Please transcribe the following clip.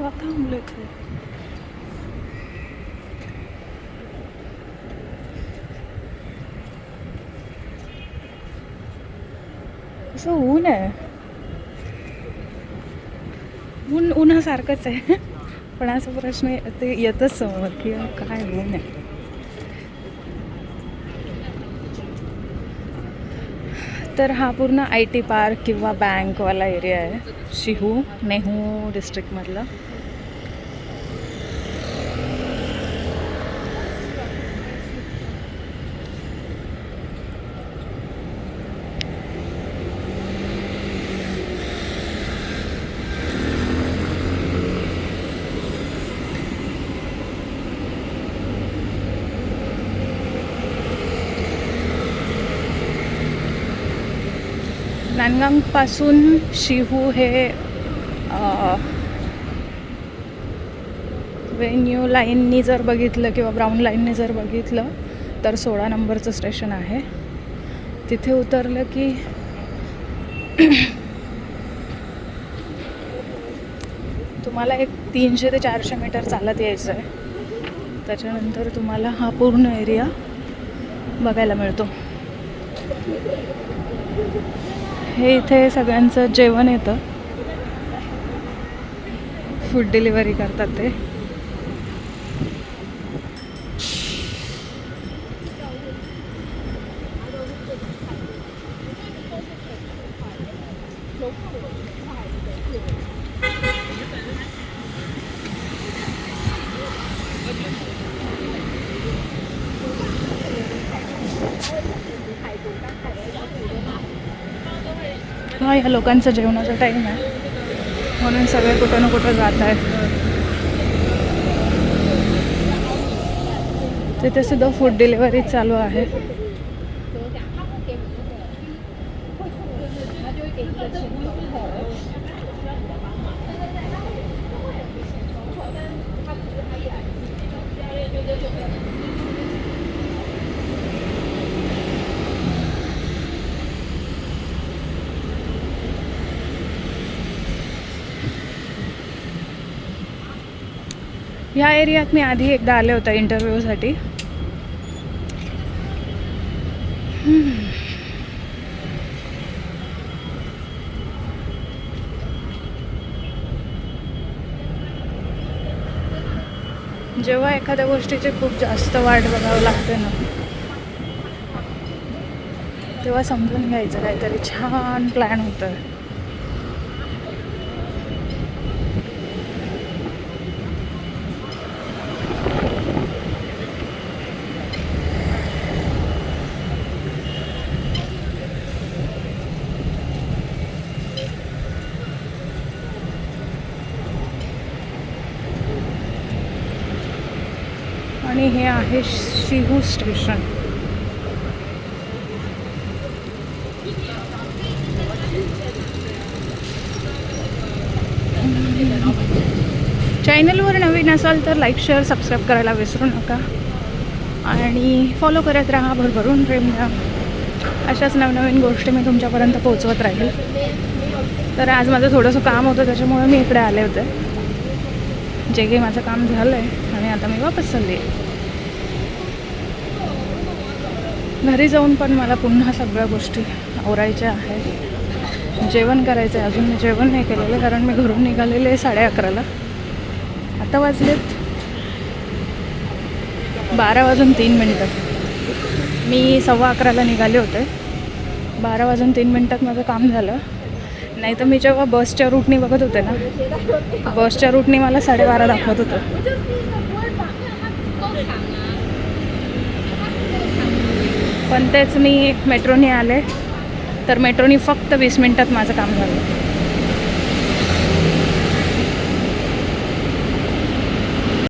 का थांबले ते? कसं ऊन आहे, ऊन उन्हासारखंच आहे. पण असा प्रश्न ते येतच समोर की काय ऊन आहे. तर हा पूर्ण IT पार्क किंवा बँकवाला एरिया आहे, शिहू नेहू डिस्ट्रिक्टमधला. नानगांगपासून शिहू हे वेन्यू लाईननी जर बघितलं किंवा ब्राऊन लाईनने जर बघितलं तर 16 नंबरचं स्टेशन आहे. तिथे उतरलं की तुम्हाला एक 300 ते 400 मीटर चालत यायचं आहे. त्याच्यानंतर तुम्हाला हा पूर्ण एरिया बघायला मिळतो. हे इथे सगळ्यांचं जेवण येतं, फूड डिलिव्हरी करतात ते. हा ह्या लोकांचा जेवणाचा टाईम आहे, म्हणून सगळे कुठं ना कुठं जात आहेत. तिथे सुद्धा फूड डिलिव्हरी चालू आहे. ह्या एरियात मी आधी एकदा आले होते इंटरव्ह्यूसाठी. जेव्हा एखाद्या गोष्टीची खूप जास्त वाट बघावं लागते ना, तेव्हा समजून घ्यायचं काहीतरी छान प्लॅन होतं. आणि हे आहे शिहू स्टेशन. चॅनलवर नवीन असाल तर लाईक शेअर सबस्क्राईब करायला विसरू नका आणि फॉलो करत राहा. भरभरून प्रेम द्या. अशाच नवनवीन गोष्टी मी तुमच्यापर्यंत पोहोचवत राहील. तर आज माझं थोडंसं काम होतं, त्याच्यामुळे मी इकडे आले होते. जे काही माझं काम झालं आहे आणि आता मी वापस चालली आहे घरी. जाऊन पण मला पुन्हा सगळ्या गोष्टी आवरायच्या आहेत. जेवण करायचं आहे, अजून मी जेवण नाही केलेलं, कारण मी घरून निघालेले 11:30ला. आता वाजलेत 12:03. मी 11:15ला निघाले होते. 12:03 माझं काम झालं. नाही तर मी जेव्हा बसच्या रूटनी बघत होते ना, बसच्या रूटनी मला 12:30 दाखवत होतं. पण तेच मी मेट्रोनी आले, तर मेट्रोनी फक्त 20 मिनटात माझं काम झालं.